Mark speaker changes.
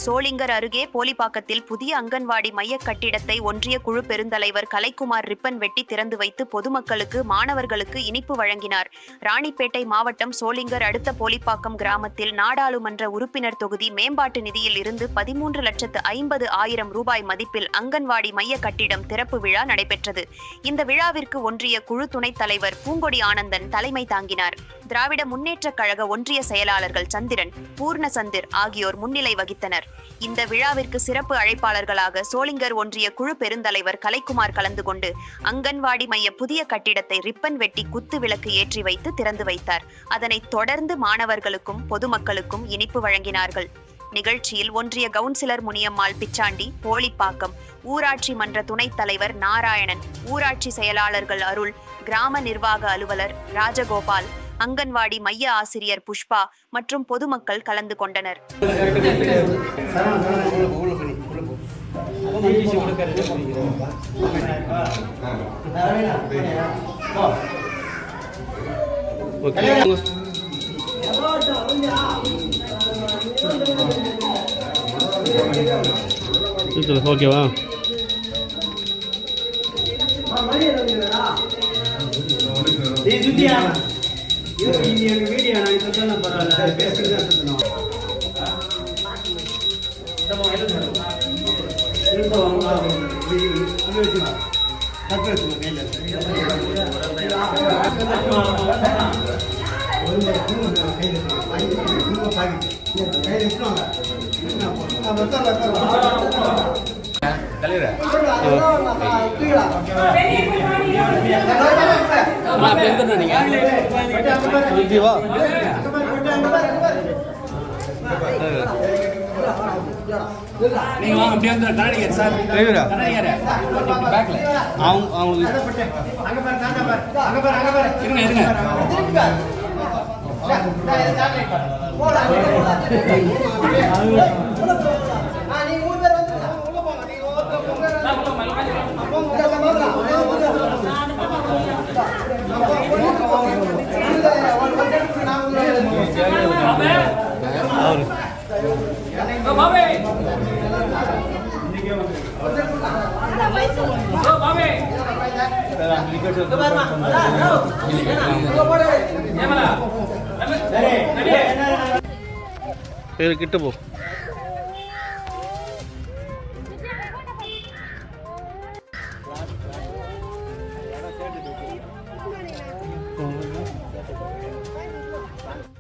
Speaker 1: சோளிங்கர் அருகே போலிப்பாக்கத்தில் புதிய அங்கன்வாடி மைய கட்டிடத்தை ஒன்றிய குழு பெருந்தலைவர் கலைக்குமார் ரிப்பன் வெட்டி திறந்து வைத்து பொதுமக்களுக்கு மாணவர்களுக்கு இனிப்பு வழங்கினார். ராணிப்பேட்டை மாவட்டம் சோளிங்கர் அடுத்த போலிப்பாக்கம் கிராமத்தில் நாடாளுமன்ற உறுப்பினர் தொகுதி மேம்பாட்டு நிதியில் இருந்து 13,50,000 ரூபாய் மதிப்பில் அங்கன்வாடி மைய கட்டிடம் திறப்பு விழா நடைபெற்றது. இந்த விழாவிற்கு ஒன்றிய குழு துணைத் தலைவர் பூங்கொடி ஆனந்தன் தலைமை தாங்கினார். திராவிட முன்னேற்றக் கழக ஒன்றிய செயலாளர்கள் சந்திரன், பூர்ணசந்திர் ஆகியோர் முன்னிலை வகித்தனர். இந்த விழாவிற்கு சிறப்பு அழைப்பாளர்களாக சோளிங்கர் ஒன்றிய குழு பெருந்தலைவர் கலைக்குமார் கலந்து கொண்டு அங்கன்வாடி மைய புதிய கட்டிடத்தை ரிப்பன் வெட்டி குத்து விளக்கு ஏற்றி வைத்து திறந்து வைத்தார். அதனைத் தொடர்ந்து மாணவர்களுக்கும் பொதுமக்களுக்கும் இனிப்பு வழங்கினார்கள். நிகழ்ச்சியில் ஒன்றிய கவுன்சிலர் முனியம்மாள் பிச்சாண்டி, போலிப்பாக்கம் ஊராட்சி மன்ற துணைத் தலைவர் நாராயணன், ஊராட்சி செயலாளர்கள் அருள், கிராம நிர்வாக அலுவலர் ராஜகோபால், அங்கன்வாடி மைய ஆசிரியர் புஷ்பா மற்றும் பொதுமக்கள் கலந்து கொண்டனர்.
Speaker 2: ஓகேவா? வீடியோ நான் சொல்லலாம், பரவாயில்ல, பேசுறது நீங்க அப்படியே வந்து கண்ணாடிங்க சார் கண்ணாடிங்க பேக்ல அவங்க அங்க பாரு அங்க பாரு இருங்க நீங்க மூணு பேர் வந்து உள்ள போங்க. நீங்க கிட்ட போ.